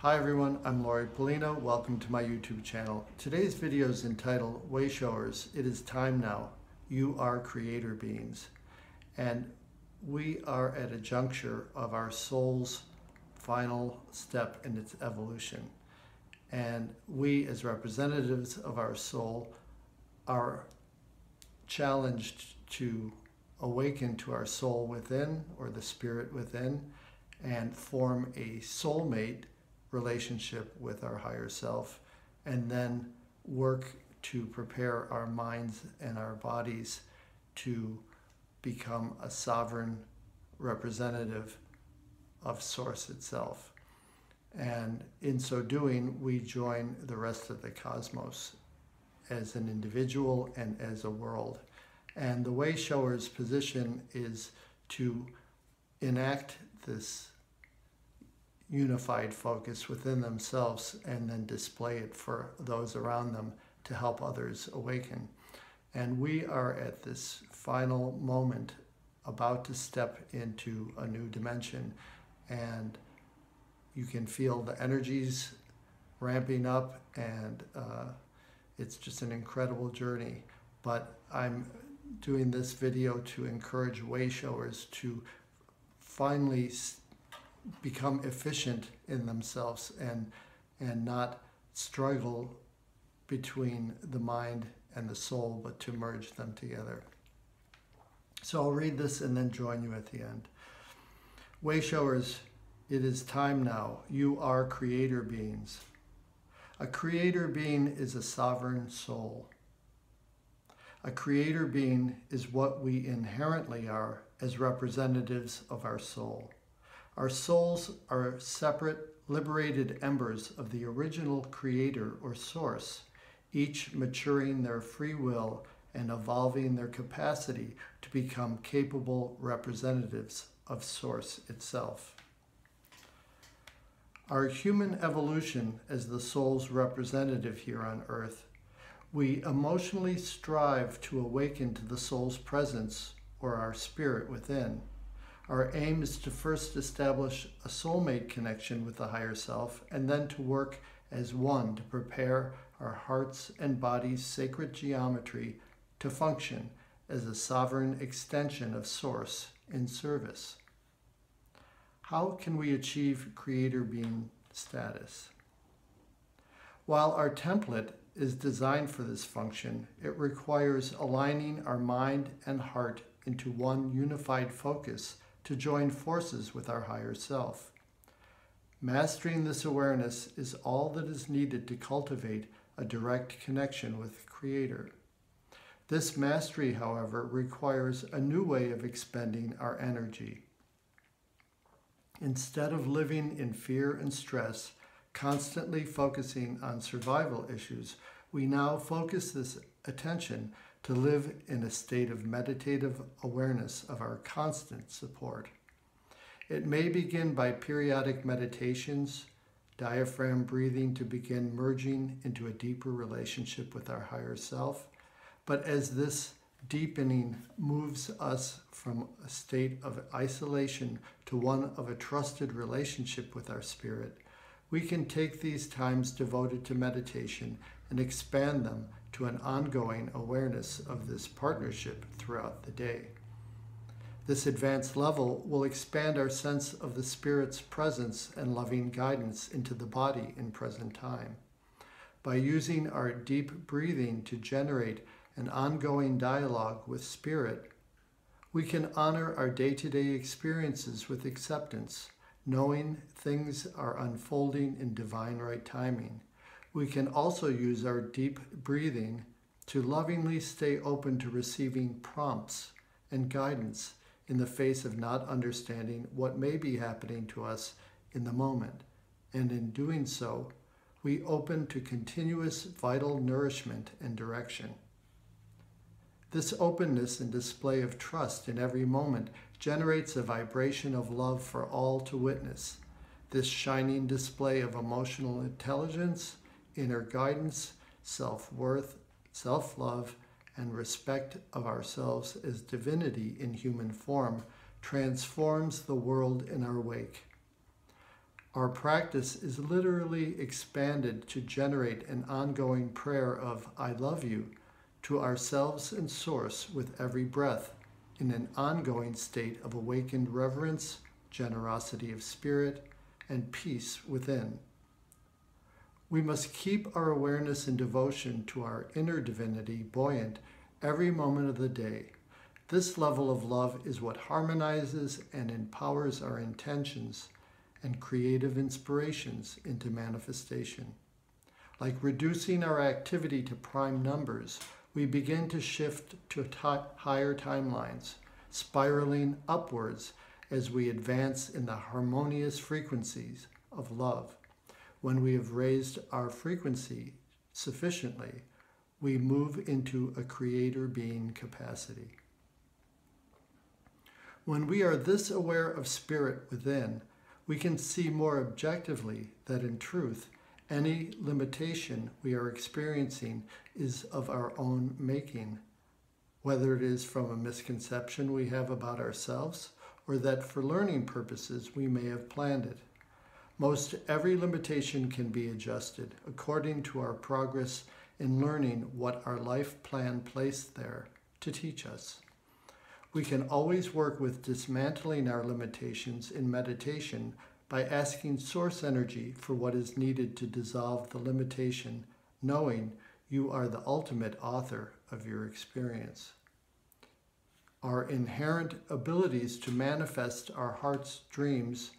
Hi everyone, I'm Laurie Polino. Welcome to my YouTube channel. Today's video is entitled Wayshowers. It is time now. You are creator beings. And we are at a juncture of our soul's final step in its evolution. And we, as representatives of our soul, are challenged to awaken to our soul within, or the spirit within, and form a soulmate relationship with our higher self, and then work to prepare our minds and our bodies to become a sovereign representative of Source itself. And in so doing, we join the rest of the cosmos as an individual and as a world. And the Wayshowers' position is to enact this unified focus within themselves and then display it for those around them to help others awaken. And we are at this final moment about to step into a new dimension, and you can feel the energies ramping up, and it's just an incredible journey. But I'm doing this video to encourage Wayshowers to finally become efficient in themselves and not struggle between the mind and the soul, but to merge them together. So I'll read this and then join you at the end. Wayshowers, it is time now. You are creator beings. A creator being is a sovereign soul. A creator being is what we inherently are as representatives of our soul. Our souls are separate, liberated embers of the original creator or source, each maturing their free will and evolving their capacity to become capable representatives of Source itself. Our human evolution as the soul's representative here on Earth, we emotionally strive to awaken to the soul's presence or our spirit within. Our aim is to first establish a soulmate connection with the higher self, and then to work as one to prepare our hearts and bodies' sacred geometry to function as a sovereign extension of Source in service. How can we achieve creator being status? While our template is designed for this function, it requires aligning our mind and heart into one unified focus to join forces with our higher self. Mastering this awareness is all that is needed to cultivate a direct connection with Creator. This mastery, however, requires a new way of expending our energy. Instead of living in fear and stress, constantly focusing on survival issues, we now focus this attention to live in a state of meditative awareness of our constant support. It may begin by periodic meditations, diaphragm breathing to begin merging into a deeper relationship with our higher self. But as this deepening moves us from a state of isolation to one of a trusted relationship with our spirit, we can take these times devoted to meditation and expand them to an ongoing awareness of this partnership throughout the day. This advanced level will expand our sense of the Spirit's presence and loving guidance into the body in present time. By using our deep breathing to generate an ongoing dialogue with Spirit, we can honor our day-to-day experiences with acceptance, knowing things are unfolding in divine right timing. We can also use our deep breathing to lovingly stay open to receiving prompts and guidance in the face of not understanding what may be happening to us in the moment. And in doing so, we open to continuous vital nourishment and direction. This openness and display of trust in every moment generates a vibration of love for all to witness. This shining display of emotional intelligence, inner guidance, self-worth, self-love, and respect of ourselves as divinity in human form transforms the world in our wake. Our practice is literally expanded to generate an ongoing prayer of "I love you" to ourselves and Source with every breath, in an ongoing state of awakened reverence, generosity of spirit, and peace within. We must keep our awareness and devotion to our inner divinity buoyant every moment of the day. This level of love is what harmonizes and empowers our intentions and creative inspirations into manifestation. Like reducing our activity to prime numbers, we begin to shift to higher timelines, spiraling upwards as we advance in the harmonious frequencies of love. When we have raised our frequency sufficiently, we move into a creator being capacity. When we are this aware of spirit within, we can see more objectively that in truth, any limitation we are experiencing is of our own making, whether it is from a misconception we have about ourselves or that for learning purposes we may have planned it. Most every limitation can be adjusted according to our progress in learning what our life plan placed there to teach us. We can always work with dismantling our limitations in meditation by asking Source energy for what is needed to dissolve the limitation, knowing you are the ultimate author of your experience. Our inherent abilities to manifest our heart's dreams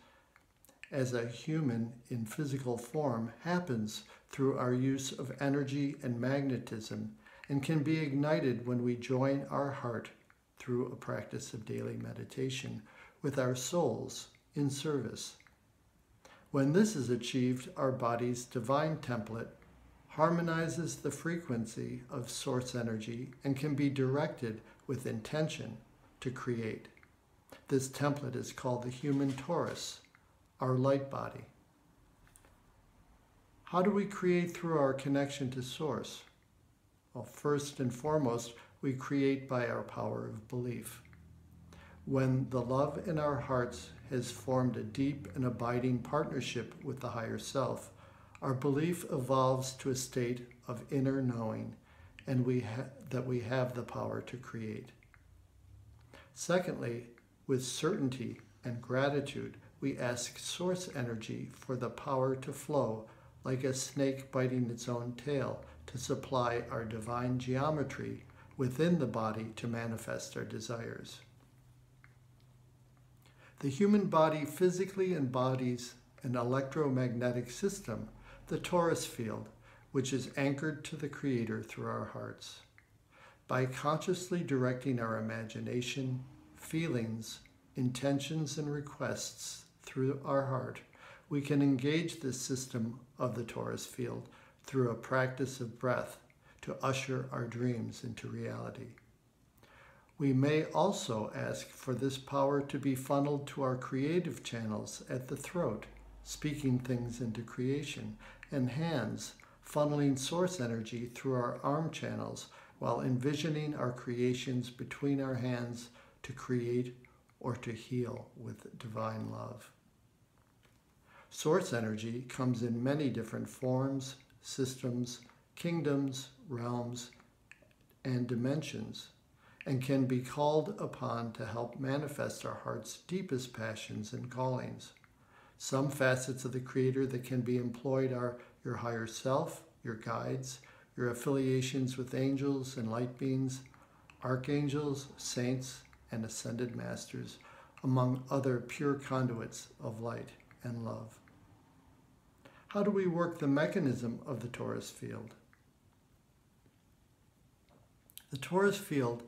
as a human in physical form happens through our use of energy and magnetism and can be ignited when we join our heart through a practice of daily meditation with our souls in service. When this is achieved, our body's divine template harmonizes the frequency of Source energy and can be directed with intention to create. This template is called the human-torus, our light body. How do we create through our connection to Source? Well, first and foremost, we create by our power of belief. When the love in our hearts has formed a deep and abiding partnership with the higher self, our belief evolves to a state of inner knowing and that we have the power to create. Secondly, with certainty and gratitude, we ask Source energy for the power to flow like a snake biting its own tail to supply our divine geometry within the body to manifest our desires. The human body physically embodies an electromagnetic system, the Torus Field, which is anchored to the Creator through our hearts. By consciously directing our imagination, feelings, intentions, and requests through our heart, we can engage this system of the Torus Field through a practice of breath to usher our dreams into reality. We may also ask for this power to be funneled to our creative channels at the throat, speaking things into creation, and hands, funneling Source energy through our arm channels while envisioning our creations between our hands to create or to heal with divine love. Source energy comes in many different forms, systems, kingdoms, realms, and dimensions, and can be called upon to help manifest our heart's deepest passions and callings. Some facets of the Creator that can be employed are your higher self, your guides, your affiliations with angels and light beings, archangels, saints, and ascended masters, among other pure conduits of light and love. How do we work the mechanism of the Torus Field? The Torus Field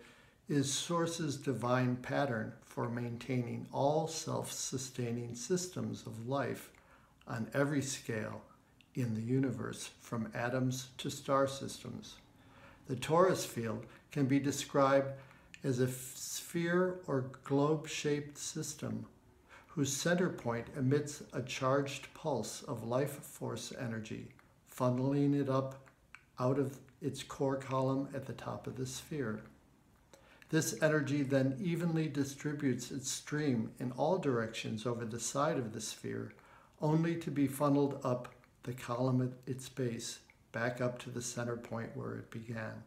is Source's divine pattern for maintaining all self-sustaining systems of life on every scale in the universe, from atoms to star systems. The Torus Field can be described as a sphere or globe-shaped system whose center point emits a charged pulse of life force energy, funneling it up out of its core column at the top of the sphere. This energy then evenly distributes its stream in all directions over the side of the sphere, only to be funneled up the column at its base, back up to the center point where it began.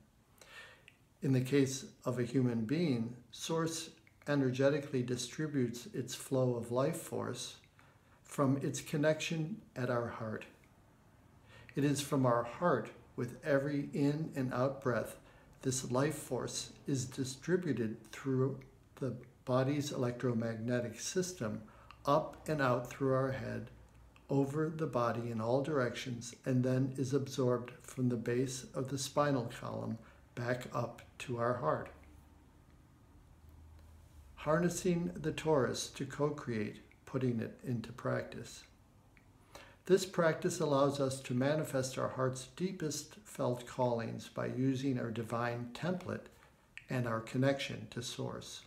In the case of a human being, Source energetically distributes its flow of life force from its connection at our heart. It is from our heart, with every in and out breath, this life force is distributed through the body's electromagnetic system, up and out through our head, over the body in all directions, and then is absorbed from the base of the spinal column back up to our heart. Harnessing the torus to co-create, putting it into practice. This practice allows us to manifest our heart's deepest felt callings by using our divine template and our connection to Source.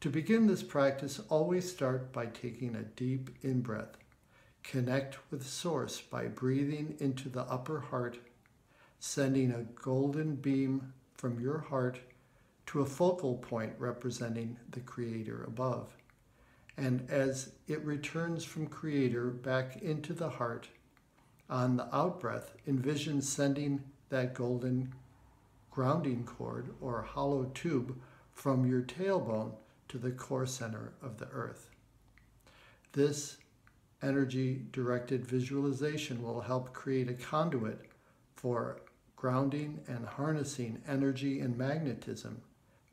To begin this practice, always start by taking a deep in-breath. Connect with Source by breathing into the upper heart, sending a golden beam from your heart to a focal point representing the Creator above. And as it returns from Creator back into the heart, on the out-breath, envision sending that golden grounding cord or hollow tube from your tailbone to the core center of the earth. This energy-directed visualization will help create a conduit for grounding and harnessing energy and magnetism,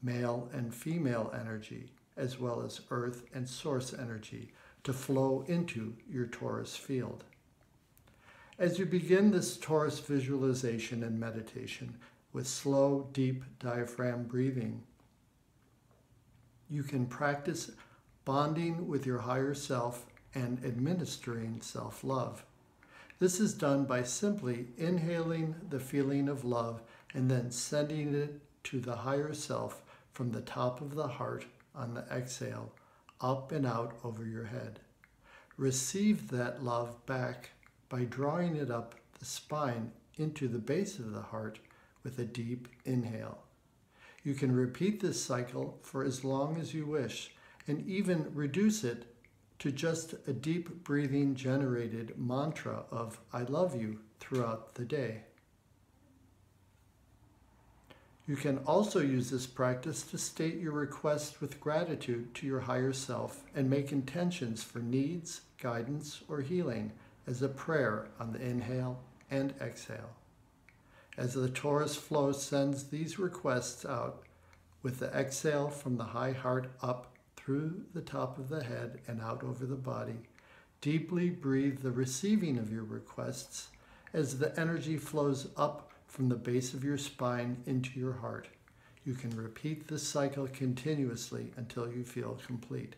male and female energy, as well as earth and source energy, to flow into your torus field. As you begin this torus visualization and meditation with slow, deep diaphragm breathing, you can practice bonding with your higher self and administering self-love. This is done by simply inhaling the feeling of love and then sending it to the higher self from the top of the heart on the exhale, up and out over your head. Receive that love back by drawing it up the spine into the base of the heart with a deep inhale. You can repeat this cycle for as long as you wish, and even reduce it to just a deep breathing generated mantra of I love you throughout the day. You can also use this practice to state your request with gratitude to your higher self and make intentions for needs, guidance, or healing as a prayer on the inhale and exhale. As the torus flow sends these requests out with the exhale from the high heart up through the top of the head and out over the body, deeply breathe the receiving of your requests as the energy flows up from the base of your spine into your heart. You can repeat this cycle continuously until you feel complete.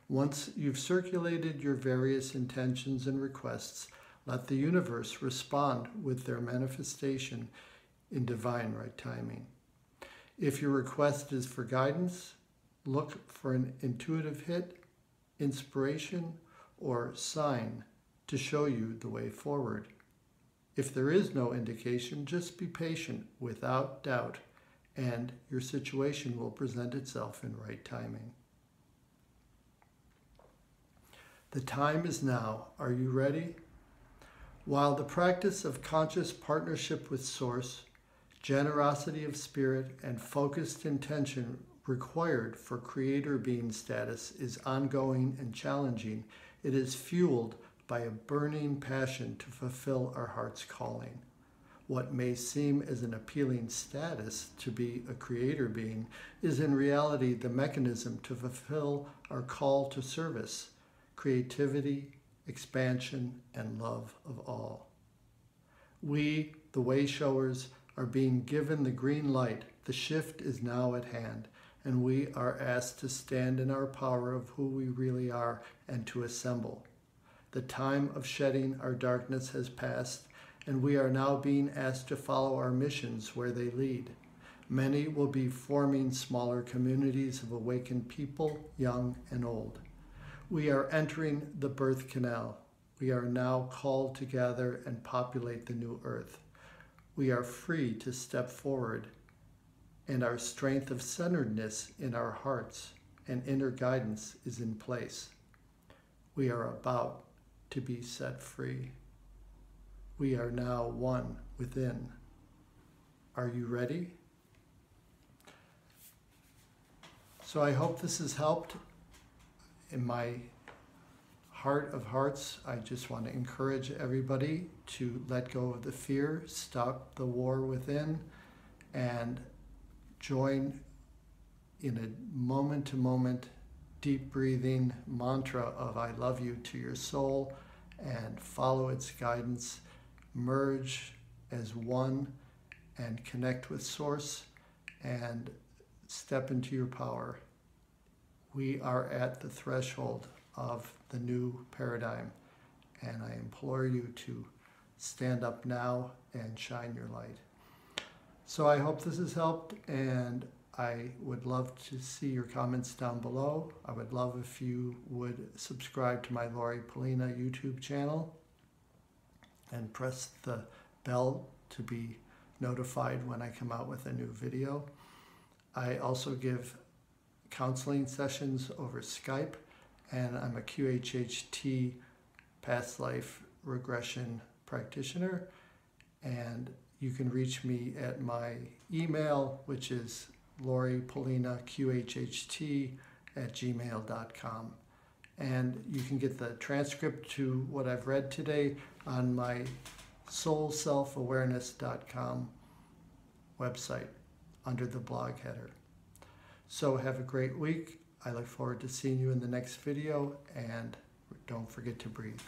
Once you've circulated your various intentions and requests, let the universe respond with their manifestation in divine right timing. If your request is for guidance, look for an intuitive hit, inspiration, or sign to show you the way forward. If there is no indication, just be patient without doubt, and your situation will present itself in right timing. The time is now. Are you ready? While the practice of conscious partnership with Source, generosity of spirit, and focused intention required for creator being status is ongoing and challenging, it is fueled by a burning passion to fulfill our heart's calling. What may seem as an appealing status to be a creator being is in reality the mechanism to fulfill our call to service, creativity, expansion, and love of all. We, the Wayshowers, are being given the green light. The shift is now at hand, and we are asked to stand in our power of who we really are and to assemble. The time of shedding our darkness has passed, and we are now being asked to follow our missions where they lead. Many will be forming smaller communities of awakened people, young and old. We are entering the birth canal. We are now called to gather and populate the new earth. We are free to step forward, and our strength of centeredness in our hearts and inner guidance is in place. We are about to be set free. We are now one within. Are you ready? So I hope this has helped. In my heart of hearts, I just want to encourage everybody to let go of the fear, stop the war within, and join in a moment-to-moment deep breathing mantra of I love you to your soul, and follow its guidance. Merge as one and connect with Source and step into your power. We are at the threshold of the new paradigm, and I implore you to stand up now and shine your light. So I hope this has helped, and I would love to see your comments down below. I would love if you would subscribe to my Lori Polina YouTube channel and press the bell to be notified when I come out with a new video. I also give counseling sessions over Skype, and I'm a QHHT past life regression practitioner, and you can reach me at my email, which is loripolinaqhht@gmail.com. And you can get the transcript to what I've read today on my soulselfawareness.com website under the blog header. So have a great week. I look forward to seeing you in the next video, and don't forget to breathe.